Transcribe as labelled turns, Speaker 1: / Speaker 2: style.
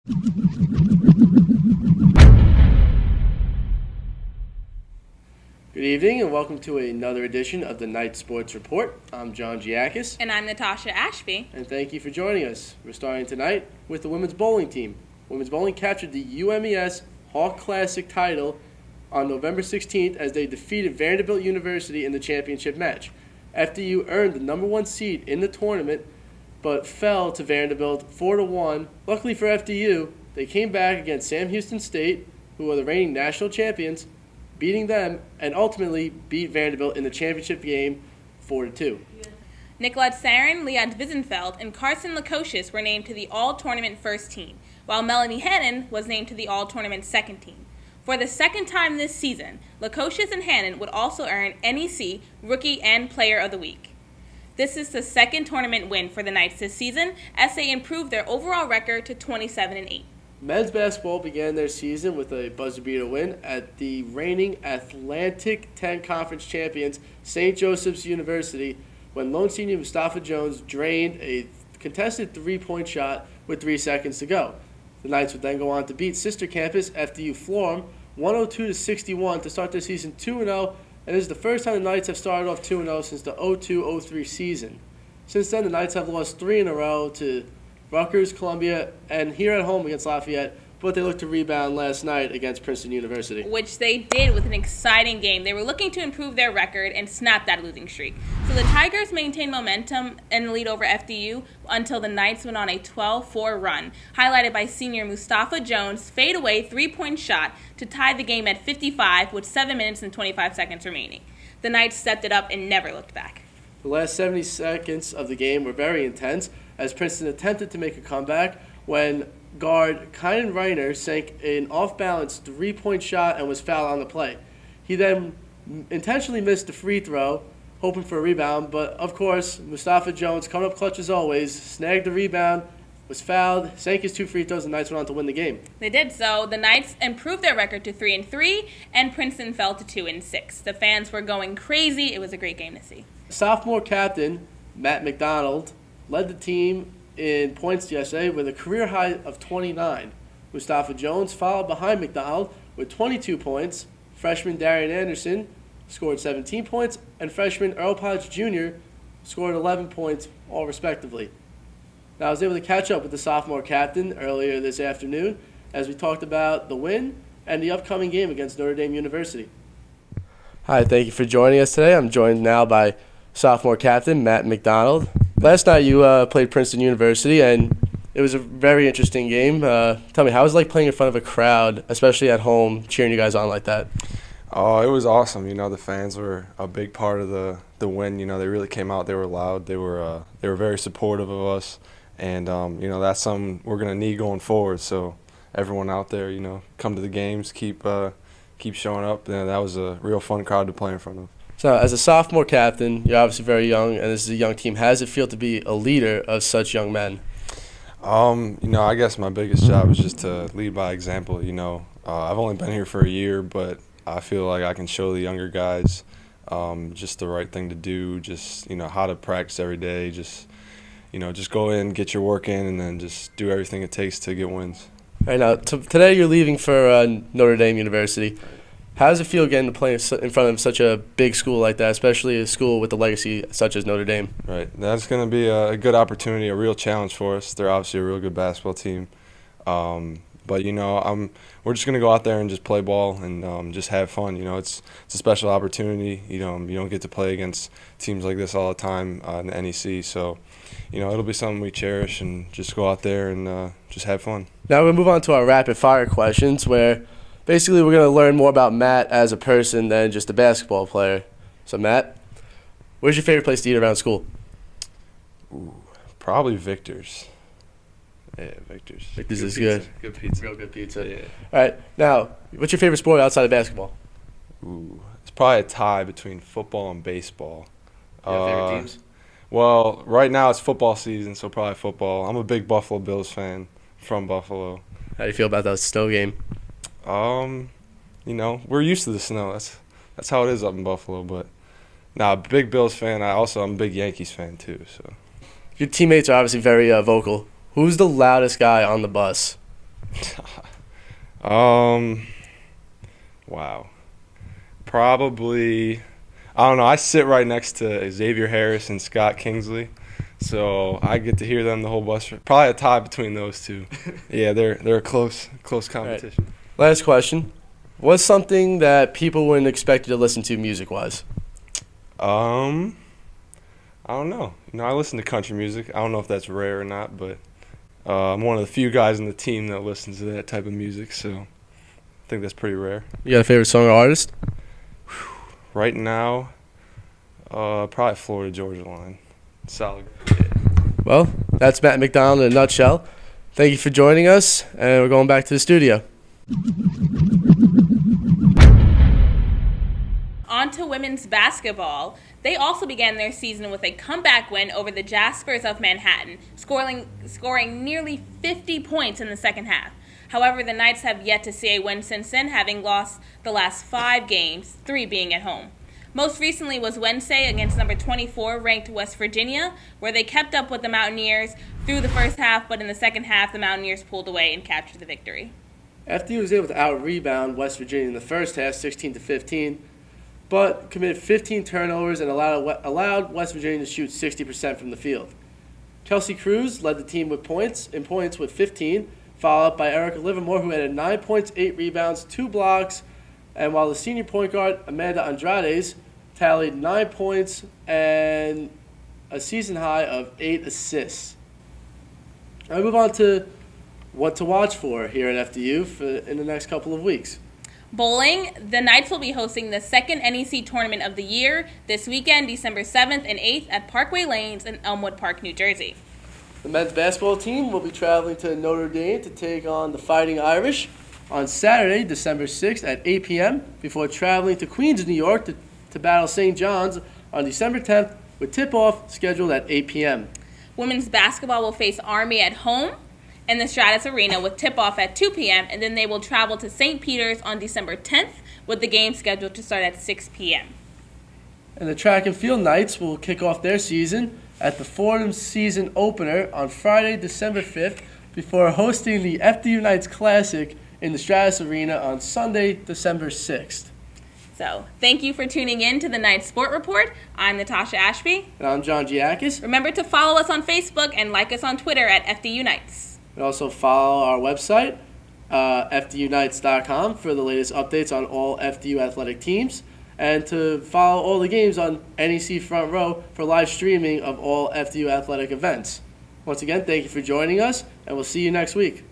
Speaker 1: Good evening and welcome to another edition of the Night Sports Report. I'm John Giakas.
Speaker 2: And I'm Natasha Ashby.
Speaker 1: And thank you for joining us. We're starting tonight with the women's bowling team. Women's bowling captured the UMES Hawk Classic title on November 16th as they defeated Vanderbilt University in the championship match. FDU earned the number one seed in the tournament but fell to Vanderbilt 4-1. Luckily for FDU, they came back against Sam Houston State, who are the reigning national champions, beating them, and ultimately beat Vanderbilt in the championship game 4-2.
Speaker 2: Nicolette Sarin, Leon Wiesenfeld, and Carson Lukosius were named to the All-Tournament First Team, while Melanie Hannon was named to the All-Tournament Second Team. For the second time this season, Lukosius and Hannon would also earn NEC Rookie and Player of the Week. This is the second tournament win for the Knights this season, as they improved their overall record to 27-8.
Speaker 1: Men's basketball began their season with a buzzer-beater win at the reigning Atlantic 10 Conference champions, St. Joseph's University, when lone senior Mustafa Jones drained a contested three-point shot with 3 seconds to go. The Knights would then go on to beat sister campus FDU Florham 102-61 to start their season 2-0, and this is the first time the Knights have started off 2-0 since the 02-03 season. Since then, the Knights have lost 3 in a row to Rutgers, Columbia, and here at home against Lafayette, but they looked to rebound last night against Princeton University.
Speaker 2: Which they did with an exciting game. They were looking to improve their record and snap that losing streak. So the Tigers maintained momentum and lead over FDU until the Knights went on a 12-4 run, highlighted by senior Mustafa Jones' fadeaway three-point shot to tie the game at 55 with 7 minutes and 25 seconds remaining. The Knights stepped it up and never looked back.
Speaker 1: The last 70 seconds of the game were very intense as Princeton attempted to make a comeback when guard Kynan Reiner sank an off-balance three-point shot and was fouled on the play. He then intentionally missed the free throw, hoping for a rebound, but of course, Mustafa Jones, coming up clutch as always, snagged the rebound, was fouled, sank his 2 free throws, and the Knights went on to win the game.
Speaker 2: They did so. The Knights improved their record to 3-3, and Princeton fell to 2-6. The fans were going crazy. It was a great game to see.
Speaker 1: Sophomore captain Matt MacDonald led the team in points yesterday with a career high of 29. Mustafa Jones followed behind MacDonald with 22 points. Freshman Darian Anderson scored 17 points, and freshman Earl Podge Jr. scored 11 points, all respectively. Now, I was able to catch up with the sophomore captain earlier this afternoon as we talked about the win and the upcoming game against Notre Dame University. Hi, thank you for joining us today. I'm joined now by sophomore captain Matt MacDonald. Last night you played Princeton University, and it was a very interesting game. Tell me, how was it like playing in front of a crowd, especially at home, cheering you guys on like that?
Speaker 3: Oh, it was awesome. You know, the fans were a big part of the win. You know, they really came out. They were loud. They were very supportive of us, and you know, that's something we're gonna need going forward. So everyone out there, you know, come to the games, keep showing up. You know, that was a real fun crowd to play in front of.
Speaker 1: So, as a sophomore captain, you're obviously very young, and this is a young team. How does it feel to be a leader of such young men?
Speaker 3: You know, I guess my biggest job is just to lead by example. You know, I've only been here for a year, but I feel like I can show the younger guys just the right thing to do. Just, you know, how to practice every day. Just, you know, just go in, get your work in, and then just do everything it takes to get wins.
Speaker 1: All right, now today you're leaving for Notre Dame University. How does it feel getting to play in front of such a big school like that, especially a school with a legacy such as Notre Dame?
Speaker 3: Right. That's going to be a good opportunity, a real challenge for us. They're obviously a real good basketball team. But, you know, we're just going to go out there and just play ball and just have fun. You know, it's a special opportunity. You know, you don't get to play against teams like this all the time in the NEC. So, you know, it'll be something we cherish and just go out there and just have fun. Now
Speaker 1: we're going to move on to our rapid-fire questions where basically, we're going to learn more about Matt as a person than just a basketball player. So, Matt, where's your favorite place to eat around school?
Speaker 3: Ooh, probably Victor's.
Speaker 1: Yeah, Victor's. Victor's is good.
Speaker 3: Good pizza.
Speaker 1: Real good pizza.
Speaker 3: Yeah.
Speaker 1: All right. Now, what's your favorite sport outside of basketball?
Speaker 3: Ooh, it's probably a tie between football and baseball.
Speaker 1: You have favorite teams?
Speaker 3: Well, right now it's football season, so probably football. I'm a big Buffalo Bills fan from Buffalo.
Speaker 1: How do you feel about that snow game?
Speaker 3: You know, we're used to the snow. That's how it is up in Buffalo. But big Bills fan. I'm a big Yankees fan too. So
Speaker 1: your teammates are obviously very vocal. Who's the loudest guy on the bus?
Speaker 3: Wow. Probably, I don't know. I sit right next to Xavier Harris and Scott Kingsley, so I get to hear them the whole bus. Probably a tie between those two. Yeah, they're a close competition.
Speaker 1: Right. Last question. What's something that people wouldn't expect you to listen to music-wise?
Speaker 3: I don't know. I listen to country music. I don't know if that's rare or not, but I'm one of the few guys on the team that listens to that type of music, so I think that's pretty rare.
Speaker 1: You got a favorite song or artist?
Speaker 3: Right now, probably Florida Georgia Line. Solid.
Speaker 1: Well, that's Matt MacDonald in a nutshell. Thank you for joining us, and we're going back to the studio.
Speaker 2: On to women's basketball. They also began their season with a comeback win over the Jaspers of Manhattan, scoring nearly 50 points in the second half. However, the Knights have yet to see a win since then, having lost the last 5 games, 3 being at home. Most recently was Wednesday against number 24 ranked West Virginia, where they kept up with the Mountaineers through the first half, but in the second half the Mountaineers pulled away and captured the victory.
Speaker 1: FDU was able to out-rebound West Virginia in the first half, 16-15, but committed 15 turnovers and allowed West Virginia to shoot 60% from the field. Kelsey Cruz led the team with points with 15, followed up by Erica Livermore, who had 9 points, 8 rebounds, 2 blocks, and while the senior point guard Amanda Andrades tallied 9 points and a season high of 8 assists. I move on to what to watch for here at FDU in the next couple of weeks.
Speaker 2: Bowling, the Knights will be hosting the second NEC tournament of the year this weekend, December 7th and 8th at Parkway Lanes in Elmwood Park, New Jersey.
Speaker 1: The men's basketball team will be traveling to Notre Dame to take on the Fighting Irish on Saturday, December 6th at 8 p.m. before traveling to Queens, New York to battle St. John's on December 10th with tip-off scheduled at 8 p.m.
Speaker 2: Women's basketball will face Army at home in the Stratus Arena with tip-off at 2 p.m., and then they will travel to St. Peter's on December 10th with the game scheduled to start at 6 p.m.
Speaker 1: And the track and field Knights will kick off their season at the Fordham season opener on Friday, December 5th before hosting the FDU Knights Classic in the Stratus Arena on Sunday, December 6th.
Speaker 2: So, thank you for tuning in to the Knights Sport Report. I'm Natasha Ashby.
Speaker 1: And I'm John Giakas.
Speaker 2: Remember to follow us on Facebook and like us on Twitter at FDU Knights.
Speaker 1: And also follow our website, FDUKnights.com, for the latest updates on all FDU athletic teams, and to follow all the games on NEC Front Row for live streaming of all FDU athletic events. Once again, thank you for joining us, and we'll see you next week.